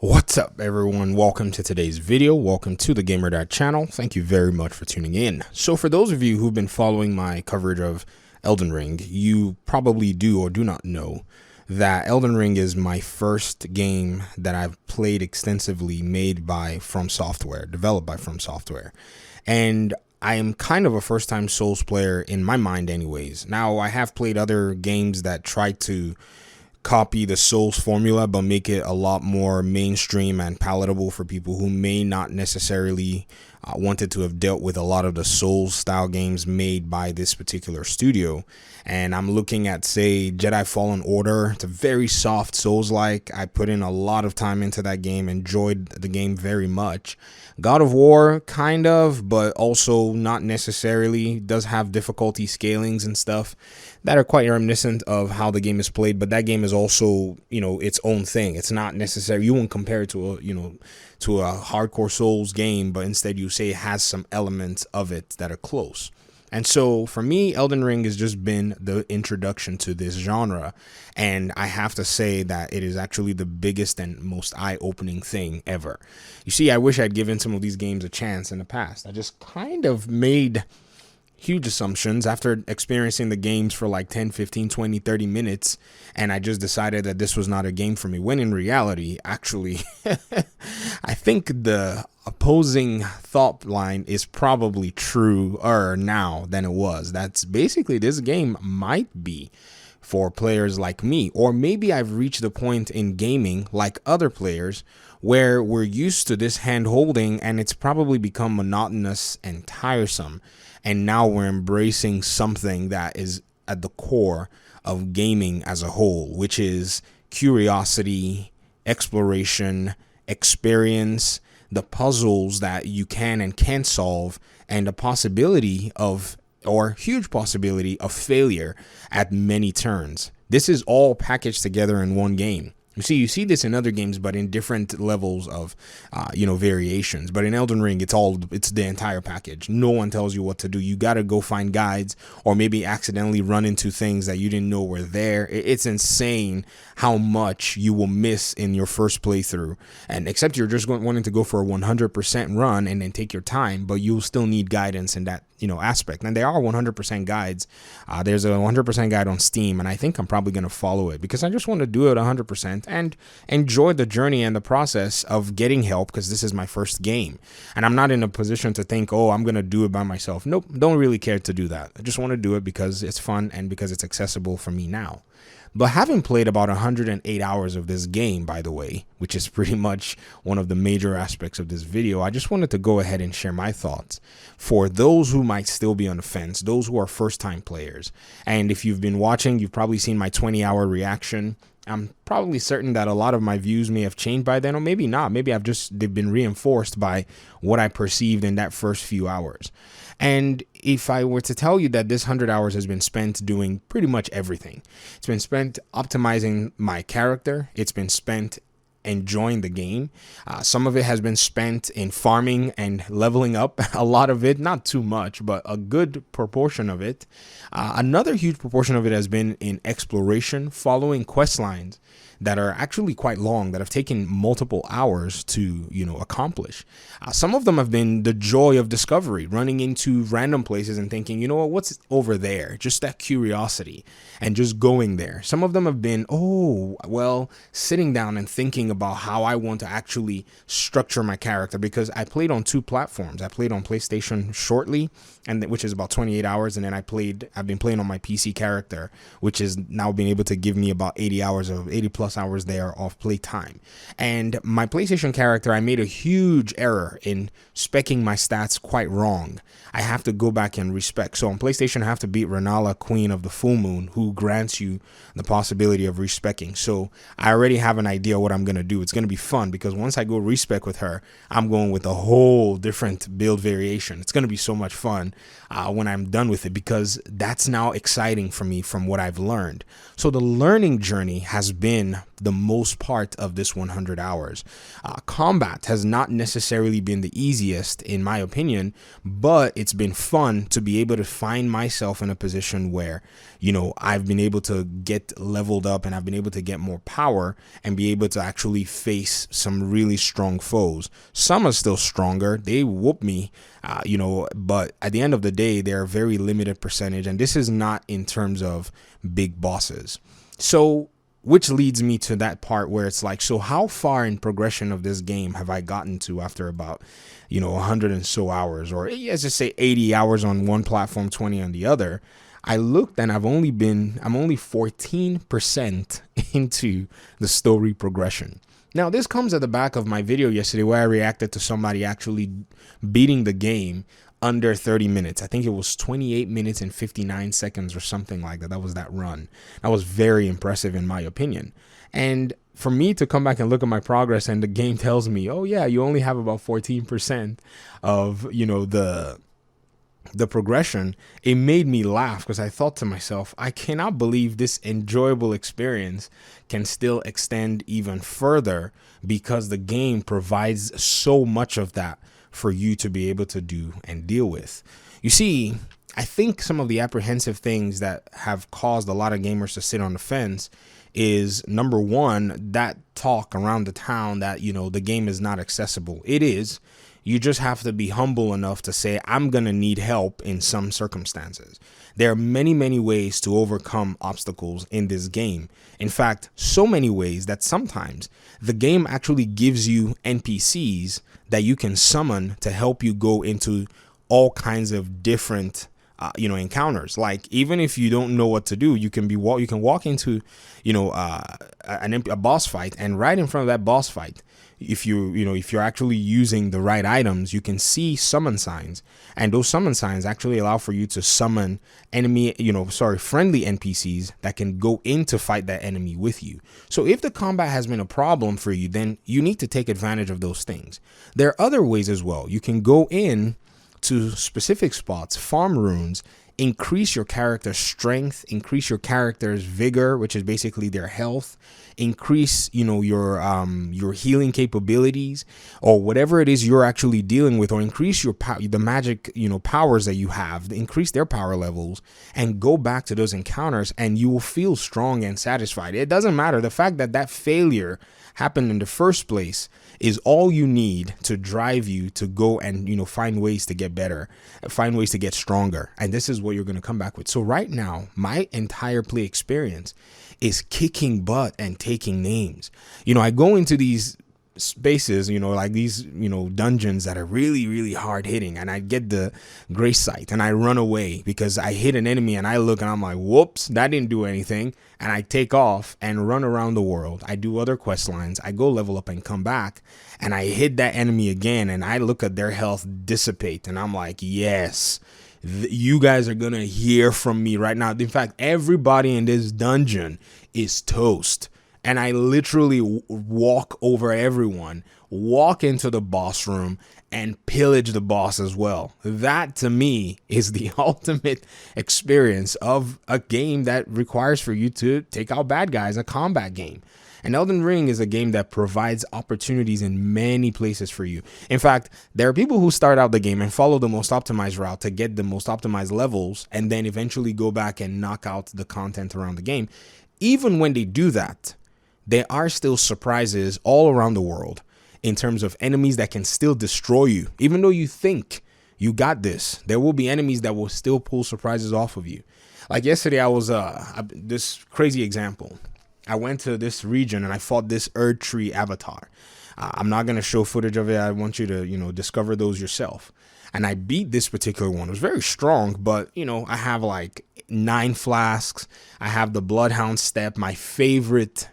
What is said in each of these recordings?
What's up, everyone? Welcome to today's video. Welcome to the Gamer channel. Thank you very much for tuning in. So for those of you who've been following my coverage of Elden Ring, you probably do or do not know that Elden Ring is my first game that I've played extensively made by From Software, developed by From Software. And I am kind of a first-time Souls player in my mind anyways. Now, I have played other games that try to copy the Souls formula but make it a lot more mainstream and palatable for people who may not necessarily wanted to have dealt with a lot of the Souls style games made by this particular studio. And I'm looking at, say, Jedi Fallen Order. It's a very soft Souls-like. I put in a lot of time into that game, enjoyed the game very much. God of War, kind of, but also not necessarily. Does have difficulty scalings and stuff that are quite reminiscent of how the game is played, but that game is also, its own thing. It's not necessary. You won't compare it to a hardcore Souls game, but instead you say it has some elements of it that are close. And so for me, Elden Ring has just been the introduction to this genre. And I have to say that it is actually the biggest and most eye-opening thing ever. You see, I wish I'd given some of these games a chance in the past. I just kind of made huge assumptions after experiencing the games for like 10, 15, 20, 30 minutes. And I just decided that this was not a game for me. When in reality, actually, I think the opposing thought line is probably truer now than it was. That's basically, this game might be for players like me, or maybe I've reached the point in gaming like other players where we're used to this hand holding and it's probably become monotonous and tiresome. And now we're embracing something that is at the core of gaming as a whole, which is curiosity, exploration, experience, the puzzles that you can and can't solve, and the possibility of, or huge possibility of, failure at many turns. This is all packaged together in one game. You see this in other games, but in different levels of, variations. But in Elden Ring, it's the entire package. No one tells you what to do. You got to go find guides, or maybe accidentally run into things that you didn't know were there. It's insane how much you will miss in your first playthrough. And except you're just wanting to go for a 100% run and then take your time, but you'll still need guidance in that, aspect. And there are 100% guides. There's a 100% guide on Steam, and I think I'm probably going to follow it because I just want to do it 100% and enjoy the journey and the process of getting help, because this is my first game and I'm not in a position to think, oh, I'm going to do it by myself. Nope, don't really care to do that. I just want to do it because it's fun and because it's accessible for me now. But having played about 108 hours of this game, by the way, which is pretty much one of the major aspects of this video, I just wanted to go ahead and share my thoughts for those who might still be on the fence, those who are first-time players. And if you've been watching, you've probably seen my 20-hour reaction. I'm probably certain that a lot of my views may have changed by then, or maybe not. Maybe they've been reinforced by what I perceived in that first few hours. And if I were to tell you that this 100 hours has been spent doing pretty much everything, it's been spent optimizing my character, it's been spent enjoying the game. Some of it has been spent in farming and leveling up. A lot of it, not too much, but a good proportion of it. Another huge proportion of it has been in exploration, following quest lines that are actually quite long, that have taken multiple hours to, accomplish. Some of them have been the joy of discovery, running into random places and thinking, what's over there? Just that curiosity and just going there. Some of them have been, sitting down and thinking about how I want to actually structure my character, because I played on two platforms. I played on PlayStation shortly, which is about 28 hours, and then I've been playing on my PC character, which is now being able to give me about 80 plus hours there of play time. And my PlayStation character, I made a huge error in speccing my stats quite wrong. I have to go back and respec. So on PlayStation, I have to beat Renala, Queen of the Full Moon, who grants you the possibility of respecking. So I already have an idea what I'm going to do. It's going to be fun, because once I go respec with her, I'm going with a whole different build variation. It's going to be so much fun when I'm done with it, because that's now exciting for me from what I've learned. So the learning journey has been the most part of this 100 hours. Combat has not necessarily been the easiest, in my opinion, but it's been fun to be able to find myself in a position where, I've been able to get leveled up and I've been able to get more power and be able to actually actually face some really strong foes. Some are still stronger. They whoop me, but at the end of the day, they're a very limited percentage. And this is not in terms of big bosses. So, which leads me to that part where it's like, so how far in progression of this game have I gotten to after about, 100 and so hours, or let's just say 80 hours on one platform, 20 on the other? I looked and I'm only 14% into the story progression. Now, this comes at the back of my video yesterday where I reacted to somebody actually beating the game under 30 minutes. I think it was 28 minutes and 59 seconds or something like that. That was that run. That was very impressive in my opinion. And for me to come back and look at my progress and the game tells me, oh yeah, you only have about 14% of, the progression, it made me laugh because I thought to myself, I cannot believe this enjoyable experience can still extend even further because the game provides so much of that for you to be able to do and deal with. You see, I think some of the apprehensive things that have caused a lot of gamers to sit on the fence is, number one, that talk around the town that, the game is not accessible. It is. You just have to be humble enough to say, I'm going to need help in some circumstances. There are many, many ways to overcome obstacles in this game. In fact, so many ways that sometimes the game actually gives you NPCs that you can summon to help you go into all kinds of different encounters. Like, even if you don't know what to do, you can walk into, a boss fight, and right in front of that boss fight, if you're actually using the right items, you can see summon signs, and those summon signs actually allow for you to summon friendly NPCs that can go in to fight that enemy with you. So if the combat has been a problem for you, then you need to take advantage of those things. There are other ways as well. You can go in to specific spots, farm runes, increase your character's strength, increase your character's vigor, which is basically their health, increase, your healing capabilities, or whatever it is you're actually dealing with, or increase the magic, powers that you have, increase their power levels, and go back to those encounters, and you will feel strong and satisfied. It doesn't matter. The fact that failure happened in the first place is all you need to drive you to go and, find ways to get better, find ways to get stronger. And this is what you're going to come back with. So right now, my entire play experience is kicking butt and taking names. I go into these spaces, like these, dungeons that are really, really hard hitting, and I get the grace sight and I run away because I hit an enemy and I look and I'm like, whoops, that didn't do anything. And I take off and run around the world. I do other quest lines. I go level up and come back and I hit that enemy again and I look at their health dissipate and I'm like, yes, you guys are gonna hear from me right now. In fact, everybody in this dungeon is toast. And I literally walk over everyone, walk into the boss room, and pillage the boss as well. That, to me, is the ultimate experience of a game that requires for you to take out bad guys, a combat game. And Elden Ring is a game that provides opportunities in many places for you. In fact, there are people who start out the game and follow the most optimized route to get the most optimized levels, and then eventually go back and knock out the content around the game. Even when they do that, there are still surprises all around the world in terms of enemies that can still destroy you. Even though you think you got this, there will be enemies that will still pull surprises off of you. Like yesterday, I was this crazy example. I went to this region and I fought this Erd Tree avatar. I'm not going to show footage of it. I want you to, discover those yourself. And I beat this particular one. It was very strong, but, I have like 9 flasks. I have the Bloodhound Step, my favorites,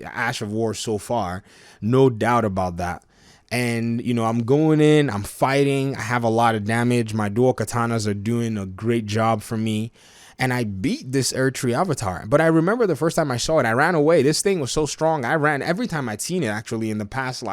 Ash of War so far. No doubt about that. And, I'm going in, I'm fighting. I have a lot of damage. My dual katanas are doing a great job for me. And I beat this Erd Tree avatar. But I remember the first time I saw it, I ran away. This thing was so strong. I ran every time I'd seen it, actually, in the past,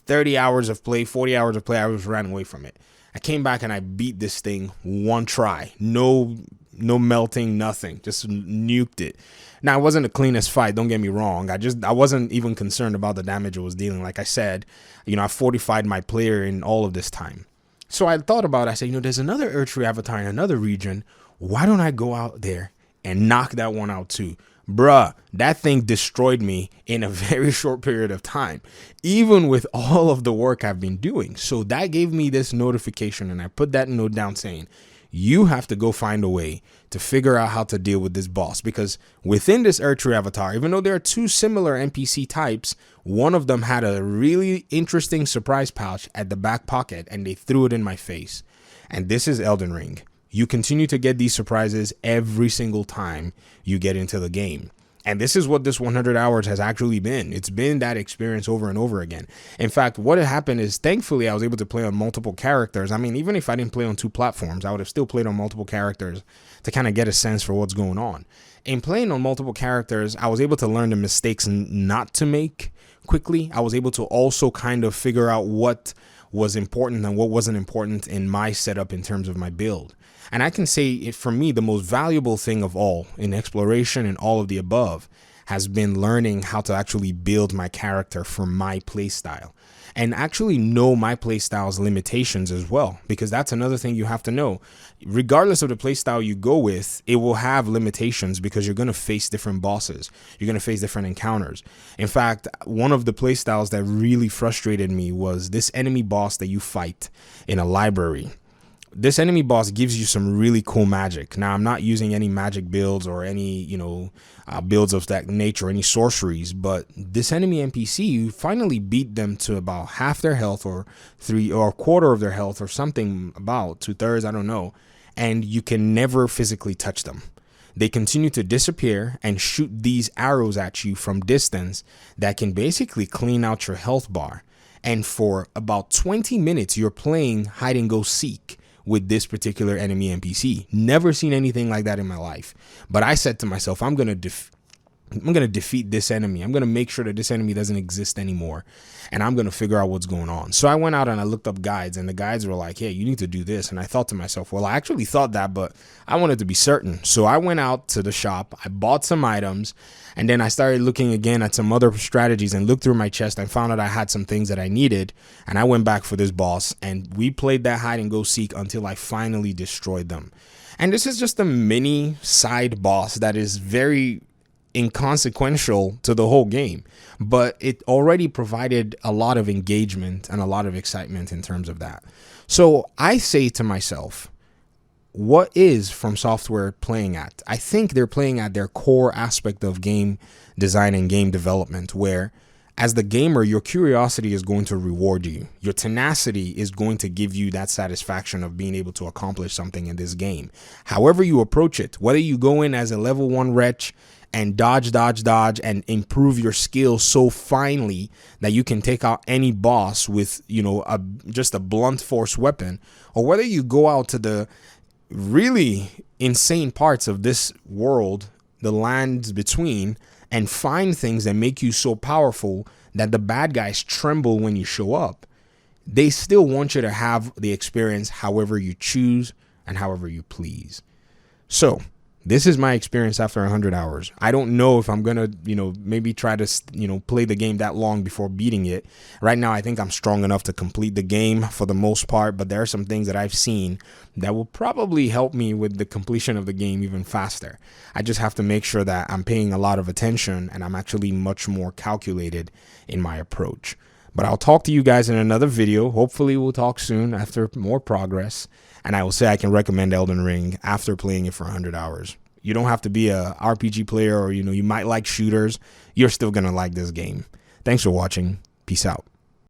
30 hours of play, 40 hours of play, I was ran away from it. I came back and I beat this thing one try. No melting, nothing. Just nuked it. Now, it wasn't the cleanest fight, don't get me wrong. I wasn't even concerned about the damage it was dealing. Like I said, I fortified my player in all of this time. So I thought about it. I said, there's another Erd Tree avatar in another region. Why don't I go out there and knock that one out too? Bruh, that thing destroyed me in a very short period of time, even with all of the work I've been doing. So that gave me this notification, and I put that note down saying, you have to go find a way to figure out how to deal with this boss, because within this Erdtree avatar, even though there are two similar NPC types, one of them had a really interesting surprise pouch at the back pocket, and they threw it in my face. And this is Elden Ring. You continue to get these surprises every single time you get into the game. And this is what this 100 hours has actually been. It's been that experience over and over again. In fact, what had happened is, thankfully, I was able to play on multiple characters. I mean, even if I didn't play on 2 platforms, I would have still played on multiple characters to kind of get a sense for what's going on. In playing on multiple characters, I was able to learn the mistakes not to make quickly. I was able to also kind of figure out what was important and what wasn't important in my setup in terms of my build. And I can say, for me, the most valuable thing of all in exploration and all of the above has been learning how to actually build my character for my playstyle, and actually know my playstyle's limitations as well, because that's another thing you have to know. Regardless of the playstyle you go with, it will have limitations, because you're going to face different bosses. You're going to face different encounters. In fact, one of the playstyles that really frustrated me was this enemy boss that you fight in a library. This enemy boss gives you some really cool magic. Now, I'm not using any magic builds or any, builds of that nature, any sorceries, but this enemy NPC, you finally beat them to about half their health, or a quarter of their health, or something, about 2/3, I don't know. And you can never physically touch them. They continue to disappear and shoot these arrows at you from distance that can basically clean out your health bar. And for about 20 minutes, you're playing hide and go seek with this particular enemy NPC. Never seen anything like that in my life. But I said to myself, I'm going to defeat this enemy. I'm going to make sure that this enemy doesn't exist anymore. And I'm going to figure out what's going on. So I went out and I looked up guides, and the guides were like, hey, you need to do this. And I thought to myself, well, I actually thought that, but I wanted to be certain. So I went out to the shop, I bought some items, and then I started looking again at some other strategies and looked through my chest and found out I had some things that I needed. And I went back for this boss, and we played that hide and go seek until I finally destroyed them. And this is just a mini side boss that is very inconsequential to the whole game, but it already provided a lot of engagement and a lot of excitement in terms of that. So I say to myself, what is From Software playing at? I think they're playing at their core aspect of game design and game development, where as the gamer, your curiosity is going to reward you. Your tenacity is going to give you that satisfaction of being able to accomplish something in this game. However you approach it, whether you go in as a level 1 wretch and dodge, and improve your skills so finely that you can take out any boss with, just a blunt force weapon, or whether you go out to the really insane parts of this world, the lands between, and find things that make you so powerful that the bad guys tremble when you show up. They still want you to have the experience however you choose and however you please. So this is my experience after 100 hours. I don't know if I'm going to, maybe try to, play the game that long before beating it. Right now, I think I'm strong enough to complete the game for the most part, but there are some things that I've seen that will probably help me with the completion of the game even faster. I just have to make sure that I'm paying a lot of attention and I'm actually much more calculated in my approach. But I'll talk to you guys in another video. Hopefully we'll talk soon after more progress. And I will say I can recommend Elden Ring after playing it for 100 hours. You don't have to be a RPG player, or, you might like shooters. You're still going to like this game. Thanks for watching. Peace out.